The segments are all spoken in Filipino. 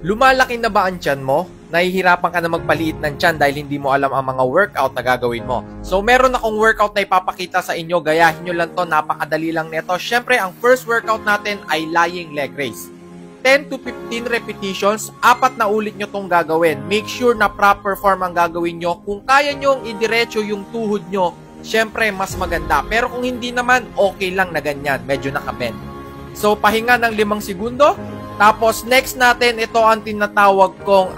Lumalaki na ba ang tiyan mo? Nahihirapan ka na magpaliit ng tiyan dahil hindi mo alam ang mga workout na gagawin mo. So, meron akong workout na ipapakita sa inyo. Gayahin nyo lang to. Napakadali lang nito. Syempre, ang first workout natin ay lying leg raise. 10 to 15 repetitions, 4 na ulit nyo tong gagawin. Make sure na proper form ang gagawin nyo. Kung kaya nyo idiretso yung tuhod nyo, syempre, mas maganda. Pero kung hindi naman, okay lang na ganyan. Medyo nakabend. So, pahinga ng 5 segundo. Tapos, next natin, ito ang tinatawag kong,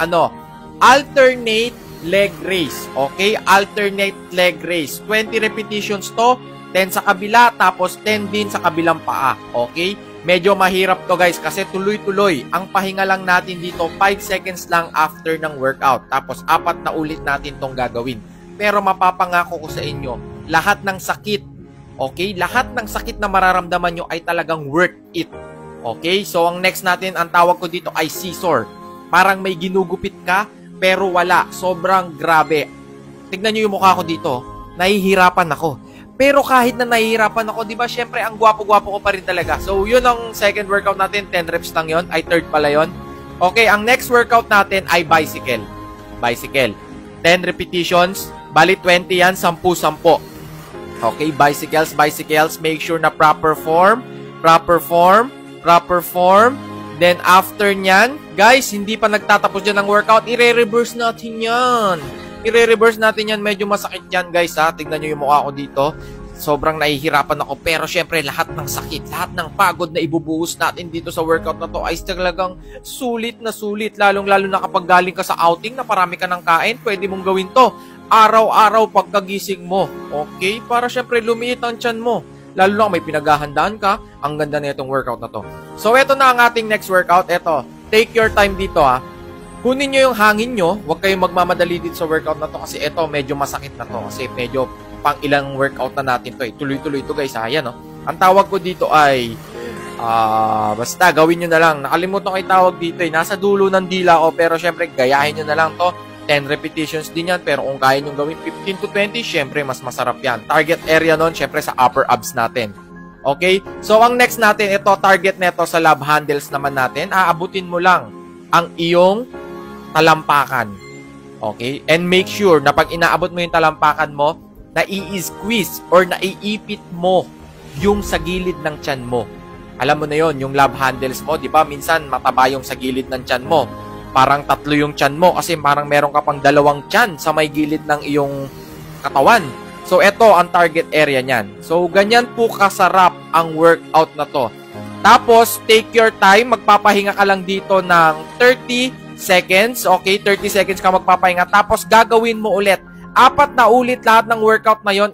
alternate leg raise. Okay? Alternate leg raise. 20 repetitions to, 10 sa kabila, tapos 10 din sa kabilang paa. Okay? Medyo mahirap to guys, kasi tuloy-tuloy. Ang pahinga lang natin dito, 5 seconds lang after ng workout. Tapos, 4 na ulit natin tong gagawin. Pero mapapangako ko sa inyo, lahat ng sakit, okay? Lahat ng sakit na mararamdaman nyo ay talagang worth it. Okay, so ang next natin, ang tawag ko dito ay scissor. Parang may ginugupit ka, pero wala. Sobrang grabe. Tignan nyo yung mukha ko dito. Nahihirapan ako. Pero kahit na nahihirapan ako, di ba, syempre, ang gwapo-gwapo ko pa rin talaga. So, yun ang second workout natin. 10 reps lang yun. Ay, third pala yun. Okay, ang next workout natin ay bicycle. Bicycle. 10 repetitions. Bali, 20 yan. 10-10. Okay, bicycles. Make sure na proper form. Then, after nyan, guys, hindi pa nagtatapos dyan ng workout, i-reverse natin yan. Medyo masakit yan, guys, ha. Tignan nyo yung mukha ko dito. Sobrang nahihirapan ako. Pero, syempre, lahat ng sakit, lahat ng pagod na ibubuhos natin dito sa workout na to ay talagang sulit na sulit. Lalong-lalo na kapag galing ka sa outing na parami ka ng kain, pwede mong gawin to. Araw-araw pagkagising mo. Okay? Para, syempre, lumiit ang tiyan mo. Lalo na may pinaghahandaan ka, ang ganda na itong workout na to. So, ito na ang ating next workout. Ito, take your time dito, ha. Kunin nyo yung hangin nyo. Huwag kayong magmamadali dito sa workout na to kasi ito, medyo masakit na to. Kasi medyo pang ilang workout na natin to, eh. Tuloy-tuloy to, guys, ha. Yan, no. Ang tawag ko dito ay, basta, gawin nyo na lang. Nakalimutan ko yung tawag dito, eh. Nasa dulo ng dila ko, pero syempre, gayahin nyo na lang to. 10 repetitions din yan, pero kung kaya nyo gawin 15 to 20, syempre, mas masarap yan. Target area nun, syempre, sa upper abs natin. Okay? So, ang next natin, ito, target neto sa love handles naman natin. Aabutin mo lang ang iyong talampakan. Okay? And make sure na pag inaabot mo yung talampakan mo, na i-squeeze or naiipit mo yung sa gilid ng tiyan mo. Alam mo na yon, yung love handles mo, di ba? Minsan, mataba yung sa gilid ng tiyan mo. Parang 3 yung tiyan mo kasi parang meron ka pang 2 tiyan sa may gilid ng iyong katawan. So, ito ang target area niyan. So, ganyan po kasarap ang workout na to. Tapos, take your time. Magpapahinga ka lang dito ng 30 seconds. Okay, 30 seconds ka magpapahinga. Tapos, gagawin mo ulit. 4 na ulit lahat ng workout na yon.